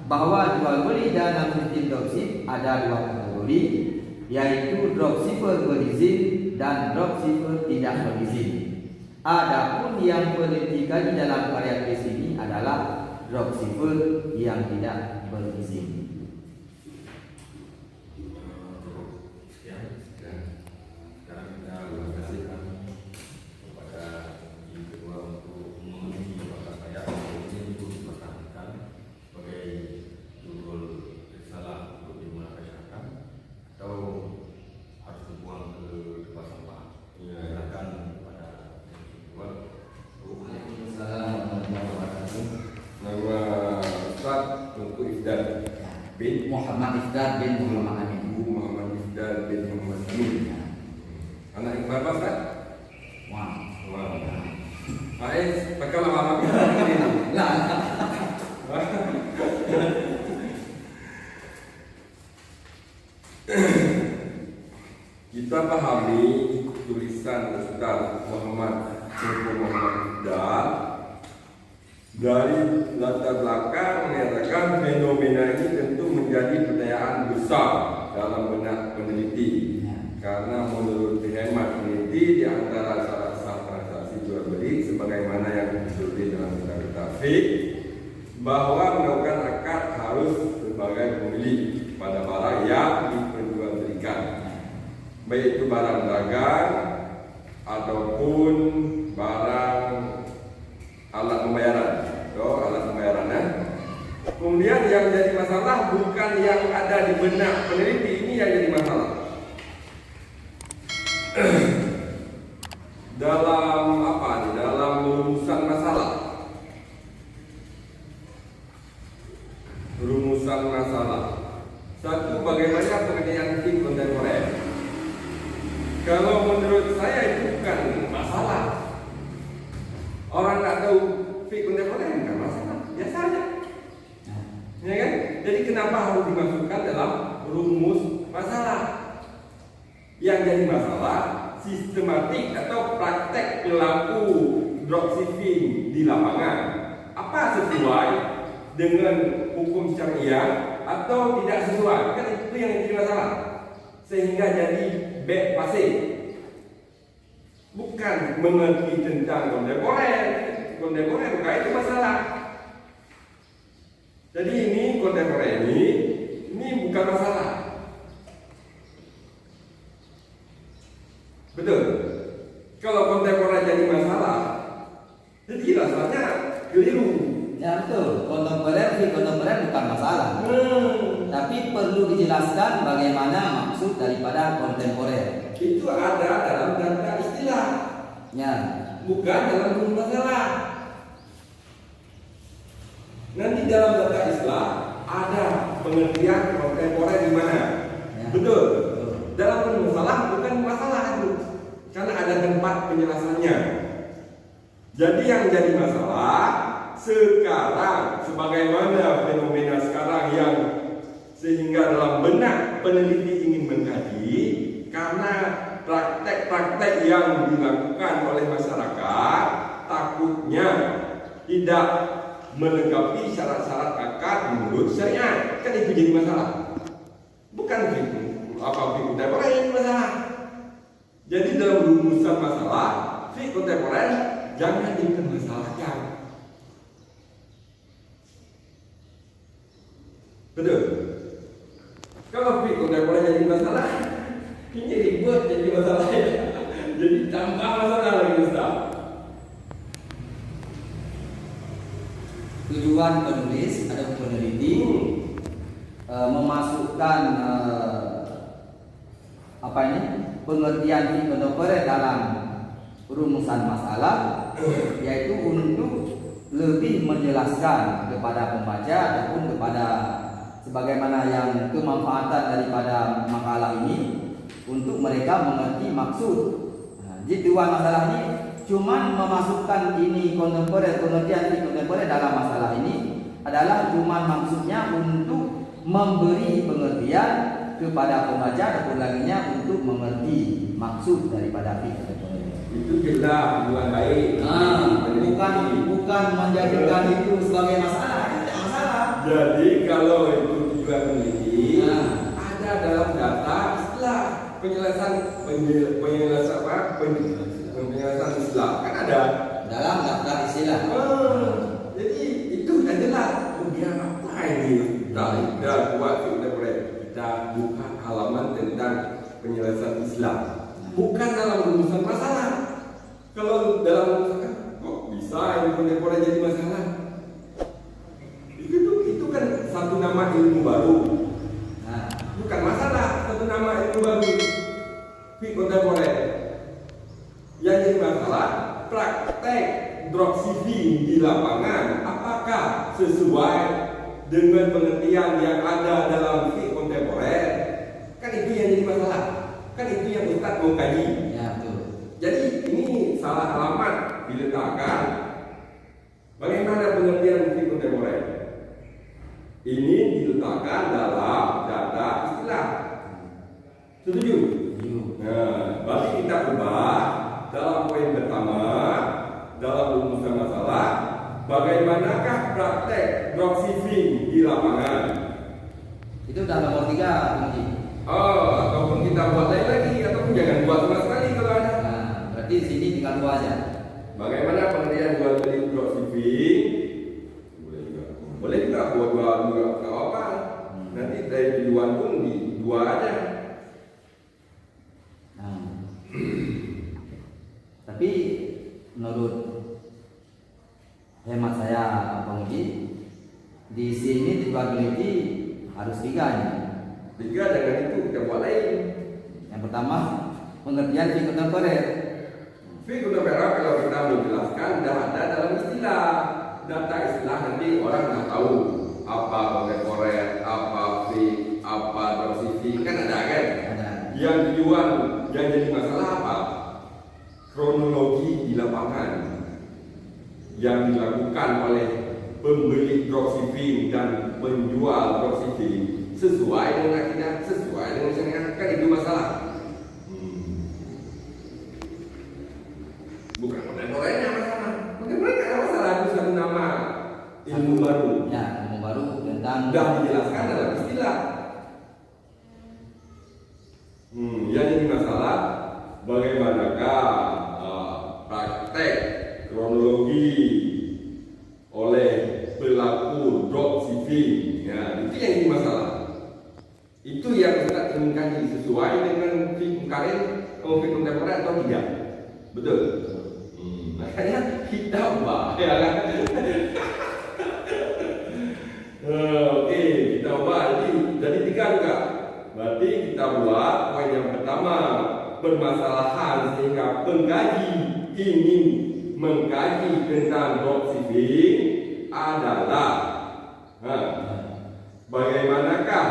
Speaker 5: bahwa jual beli dalam sistem dropship ada dua kategori, yaitu dropshipper berizin dan dropshipper tidak berizin. Adapun yang perlu dikaji dalam karya tulis ini adalah dropshipper yang tidak berizin.
Speaker 3: Muhammad
Speaker 5: Ifdal bin Muhammad Amin.
Speaker 3: Muhammad Ifdal bin Muhammad Amin. Anak yang berapa, Ustaz?
Speaker 5: Wah.
Speaker 3: Pakai lama-lama ini. Kita pahami tulisan Ustaz Muhammad Ifdal dari latar belakang menyatakan fenomena ini tentu menjadi pertanyaan besar dalam benak peneliti. Karena menurut hemat peneliti di antara syarat sah transaksi jual beli sebagaimana yang ditulis dalam kitab fiqh bahwa melakukan akad harus sebagai pemilik pada barang yang diperjualbelikan, baik itu barang dagang ataupun barang alat pembayaran. Alat pembayaran. Kemudian yang jadi masalah bukan yang ada di benak peneliti, ini yang jadi masalah. Dalam apa nih? Dalam rumusan masalah. Rumusan masalah. Satu, bagaimana pengertian fiqh kontemporer? Kalau menurut saya itu bukan masalah. Orang nggak tahu fiqh kontemporer bukan masalah, biasa aja. Ya kan? Jadi kenapa harus dimasukkan dalam rumus masalah? Yang jadi masalah sistematik atau praktek perilaku dropshipping di lapangan. Apa sesuai dengan hukum syariah atau tidak sesuai? Kan itu yang jadi masalah. Sehingga jadi back passing. Bukan mengerti tentang kontemporer. Kontemporer bukan itu masalah. Jadi ini kontemporer ini bukan masalah. Betul. Kalau kontemporer jadi masalah, jadi rasanya keliru.
Speaker 5: Ya betul. Kontemporer bukan masalah. Tapi perlu dijelaskan bagaimana maksud daripada kontemporer.
Speaker 3: Itu ada dalam data istilah.
Speaker 5: Ya.
Speaker 3: Bukan dalam rumus masalah. Nanti dalam data istilah ada pengertian kontemporer di mana.
Speaker 5: Ya.
Speaker 3: Betul. Dalam rumus masalah bukan masalah itu. Karena ada tempat penjelasannya. Jadi yang jadi masalah sekarang, sebagaimana fenomena sekarang yang sehingga dalam benak peneliti ingin mengkaji, karena praktek-praktek yang dilakukan oleh masyarakat takutnya tidak melengkapi syarat-syarat akad menurut syariat. Kan itu jadi masalah. Bukan fiqh kontemporer yang masalah. Jadi dalam rumusan masalah fiqh kontemporer jangan dipermasalahkan. Betul. Kalau fiqh kontemporer jadi masalah, ini ribut jadi masalah. Jadi tambah masalah lagi Ustaz.
Speaker 5: Tujuan penulis atau peneliti memasukkan pengertian fiqh kontemporer dalam rumusan masalah, yaitu untuk lebih menjelaskan kepada pembaca ataupun kepada sebagaimana yang kemanfaatan daripada makalah ini untuk mereka mengerti maksud. Jadi tujuan masalah ini cuman memasukkan ini pengertian fiqh kontemporer dalam masalah ini adalah cuman maksudnya untuk memberi pengertian kepada pembaca ataupun lainnya untuk mengerti maksud daripada fiqh kontemporer.
Speaker 3: Itu jelas tujuan baik.
Speaker 5: Bukan menjadikan itu sebagai masalah. Tidak masalah.
Speaker 3: Jadi kalau itu tujuan peneliti, ada dalam data istilah penjelasan istilah kan ada
Speaker 5: dalam daftar istilah.
Speaker 3: Jadi itu sudah jelas. Kemudian apa ini? Dah buat kontemporer. Kita buka halaman tentang penjelasan Islam. Bukan dalam rumusan masalah. Kalau dalam kok bisa ini kontemporer jadi masalah? Itu kan satu nama ilmu baru. Bukan masalah, satu nama ilmu baru. Fiqh kontemporer. Yang jadi masalah praktek dropshipping di lapangan apakah sesuai dengan pengertian yang ada dalam fiqh kontemporer? Kan itu yang jadi masalah. Kan itu yang Ustaz mau kaji.
Speaker 5: Ya betul.
Speaker 3: Jadi ini salah alamat diletakkan. Bagaimana pengertian fiqh kontemporer? Ini diletakkan dalam data istilah. Setuju? Nah, berarti kita ubah dalam poin pertama dalam rumusan masalah. Bagaimanakah praktek dropshipping di lapangan?
Speaker 5: Itu udah nomor 3, Bung Ji.
Speaker 3: Ataupun kita buat lain lagi atau
Speaker 5: Berarti di sini tinggal 2 aja.
Speaker 3: Bagaimana pengertian jual beli dropshipping? Boleh juga buat jual juga nggak apa-apa. Nanti dari tujuan pun di 2 aja.
Speaker 5: Nah. Tapi menurut hemat saya Bang Uji, di sini dibagi harus 3 nih.
Speaker 3: 3 dengan itu kita buat lain.
Speaker 5: Yang pertama pengertian fi kontemporer.
Speaker 3: Fi kontemporer kalau kita menjelaskan dah ada dalam istilah. Data istilah nanti orang nggak tahu apa kontemporer, apa fi, apa dropshipping kan ada kan?
Speaker 5: Ada.
Speaker 3: Yang tujuan yang jadi masalah apa? Kronologi di lapangan yang dilakukan oleh pembeli dropshipping dan penjual dropshipping sesuai dengan akidah, sesuai dengan syariat, kan itu masalah. Bukan kontemporernya masalah. Kontemporer ada masalah, itu satu nama ilmu baru.
Speaker 5: Ya, ilmu baru tentang
Speaker 3: Sudah dijelaskan dalam istilah. Yang jadi masalah bagaimanakah praktek kronologi oleh pelaku dropshipping. Ya, itu yang jadi masalah. Itu yang kita ingin kaji sesuai dengan fiqh karir atau fiqh kontemporer atau tidak. Betul. Makanya kita ubah, ya kan? Oke, kita ubah. Jadi 3 juga. Berarti kita buat poin yang pertama, permasalahan sehingga pengkaji ingin mengkaji tentang dropshipping adalah bagaimanakah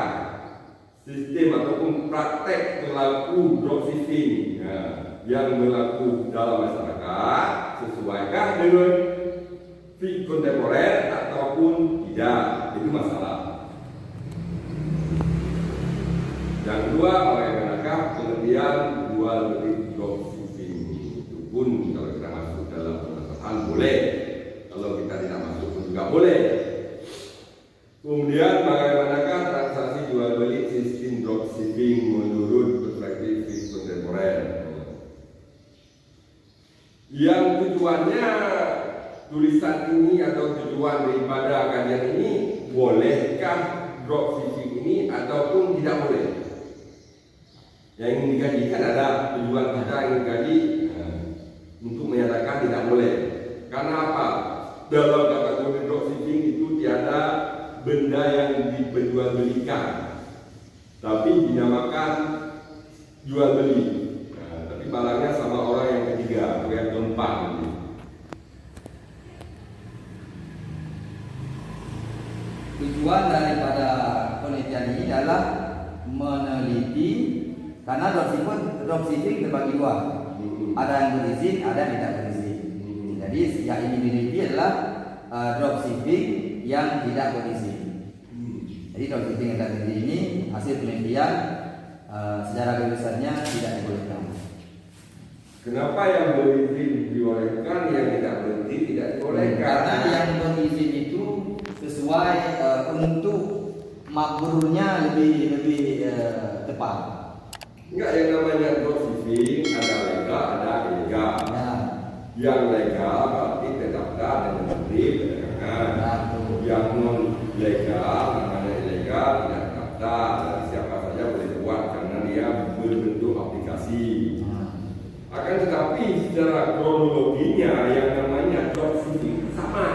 Speaker 3: sistem ataupun praktek pelaku dropshipping yang berlaku dalam masyarakat, sesuaikah dengan fiqh kontemporer ataupun tidak. Itu masalah. Yang kedua, bagaimanakah pengertian jual beli dropshipping. Itu pun kalau kita masuk dalam permasalahan boleh, kalau kita tidak masuk pun juga boleh. Kemudian bagaimanakah transaksi jual beli sistem dropshipping menurut perspektif fiqh kontemporer. Yang tujuannya tulisan ini atau tujuan daripada kajian ini, bolehkah dropshipping ini ataupun tidak boleh. Yang ingin dikaji kan ada tujuan kita ingin kaji untuk menyatakan tidak boleh. Karena apa? Dalam kategori dropshipping itu tiada benda yang diperjualbelikan, tapi dinamakan jual beli. Tapi barangnya sama orang yang ketiga, orang yang keempat.
Speaker 5: Tujuan daripada penelitian ini adalah meneliti, karena dropshipping terbagi 2. Ada yang berizin, ada yang tidak berizin. Jadi yang ini diliti adalah dropshipping yang tidak berizin. Jadi dropshipping yang tidak berizin ini hasil penelitian secara besarnya tidak dibolehkan.
Speaker 3: Kenapa yang berizin dibolehkan, yang tidak berizin tidak dibolehkan?
Speaker 5: Karena yang berizin itu sesuai untuk makbrurnya lebih tepat.
Speaker 3: Enggak, yang namanya dropshipping ada legal, ada ilegal.
Speaker 5: Ya.
Speaker 3: Yang legal berarti terdaftar dengan Menteri Perdagangan. Yang non legal, namanya ilegal, tidak terdaftar. Dan siapa saja boleh buat karena dia berbentuk aplikasi. Akan tetapi secara kronologinya yang namanya dropshipping sama.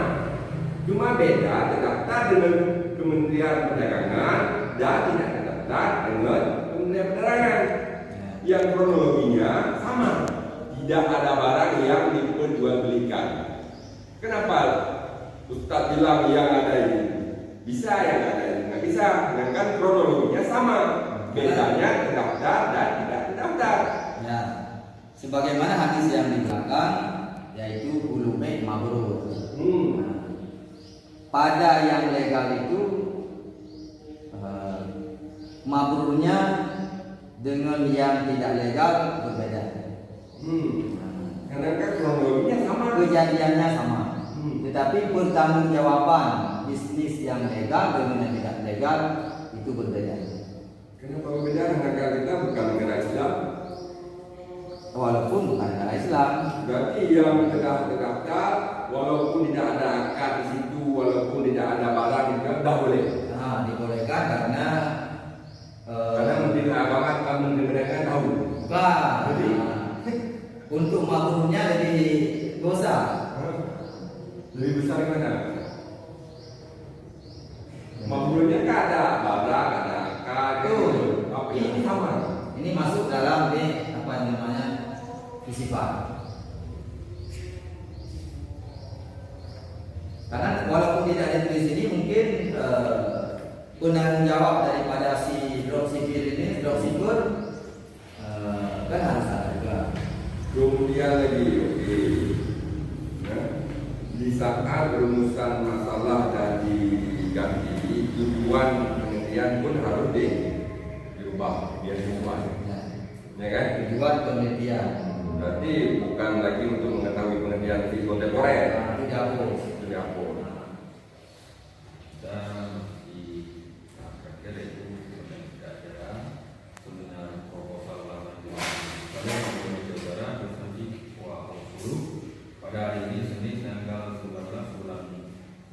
Speaker 3: Cuma beda terdaftar dengan Kementerian Perdagangan dan tidak terdaftar dengan Kementerian Perdagangan. Yang kronologinya sama, tidak ada barang yang diperjualbelikan. Kenapa Ustaz bilang yang ada ini? Bisa, yang ada ini nggak bisa. Sedangkan kronologinya sama, bedanya terdaftar dan tidak terdaftar.
Speaker 5: Ya, sebagaimana hadis yang di belakang, yaitu ulumai mabrur. Pada yang legal itu mabrurnya dengan yang tidak legal berbeda.
Speaker 3: Karena kan kronologinya sama,
Speaker 5: Kejadiannya sama, tetapi pertanggungjawaban bisnis yang legal dengan yang tidak legal itu berbeda.
Speaker 3: kenapa berbeda? Karena kita bukan negara Islam.
Speaker 5: walaupun bukan negara Islam.
Speaker 3: Berarti yang tegak-tegakkan walaupun tidak ada akad di situ, walaupun tidak ada barang juga dah boleh.
Speaker 5: Nah, dibolehkan karena
Speaker 3: Menteri Agama akan memberikan tahu.
Speaker 5: bukan. Untuk makruhnya lebih dosa.
Speaker 3: Lebih besar mana? Makruhnya kan ada barang, ada akad. Apa ini sama?
Speaker 5: Ini masuk dalam apa namanya sifat. Karena walaupun tidak ada tulis ini mungkin penanggung jawab daripada si dropshipper kan harus ada juga.
Speaker 3: Kemudian lagi, ya, di saat rumusan masalah dan diganti, tujuan penelitian pun harus dirubah, biar diubah, ya kan?
Speaker 5: Tujuan penelitian.
Speaker 3: Berarti bukan lagi untuk mengetahui penelitian di kontemporer,
Speaker 5: Itu dihapus.
Speaker 3: itu dihapus.
Speaker 6: Dan di akhir itu ada seminar proposal laman di saudara bersanji pada hari ini Senin tanggal 19 bulan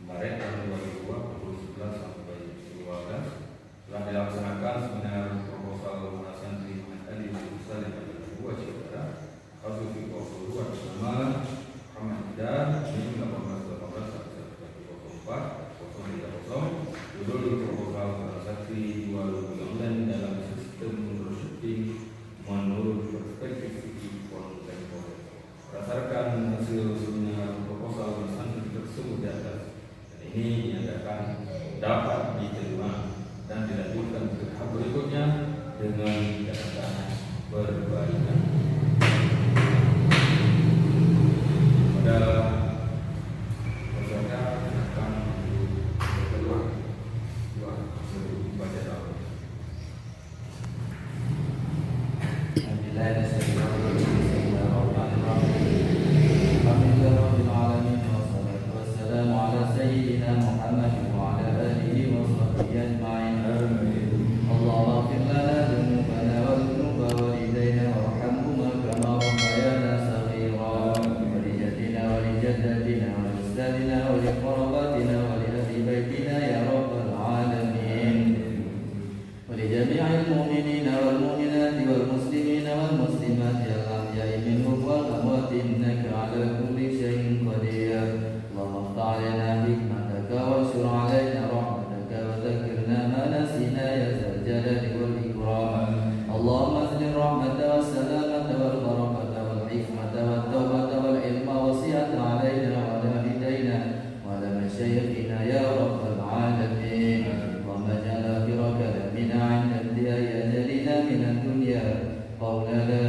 Speaker 6: Maret tahun 2020 sampai 12 telah dilaksanakan seminar proposal lunas santri di Nusa Tenggara Barat saudara kasus Fikofuru atas nama Hamidah ini 18 sampai 104 judul proposal transaksi jual beli online dalam sistem dropshipping menurut perspektif kontemporer. Berdasarkan hasil seminar proposal santri tersebut di atas, dan ini dinyatakan dapat diterima dan dilanjutkan ke tahap berikutnya dengan catatan perbaikan. Pada peserta akan dua baca doa.
Speaker 5: ولجميع المؤمنين والمؤمنات والمسلمين والمسلمات الأحياء منهم والأموات إنك على كل شيء قدير. اللهم افتح علينا حكمتك وانشر علينا رحمتك وذكرنا ما نسينا يا ذا الجلال والإكرام. اللهم انزل الرحمة والسلامة والبركة والحكمة والتوبة والعلم والصيانة علينا وعلى والدينا وعلى مشايخنا يا رب العالمين. اللهم اجعل آخر كلامنا عند انتهاء أجلنا من الدنيا قول لا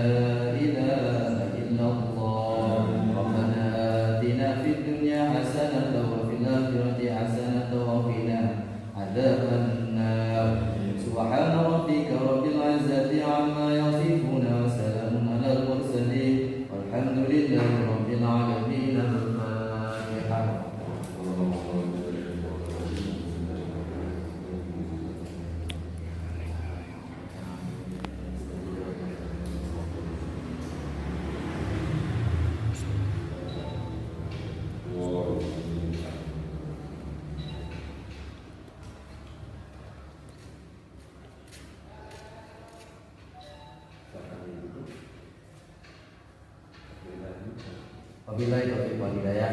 Speaker 5: إله إلا الله. ربنا آتنا في الدنيا حسنة وفي الآخرة حسنة وقنا عذاب النار. سبحان ربك رب العزة عما يصفون وسلام على المرسلين والحمد لله رب العالمين. الفاتحة. Wabillahi taufiq wal hidayah.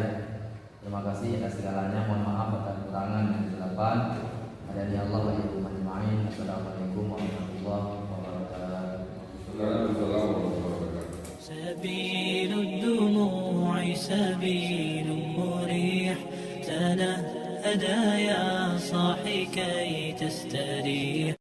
Speaker 5: Terima kasih atas segalanya. Mohon maaf atas kekurangan dan kesilapan. Adani Allah wa iyyakum ajma'in. Assalamualaikum warahmatullahi wabarakatuh.
Speaker 7: سبيل الدموع سبيل مريح تنهدى يا صاحي كي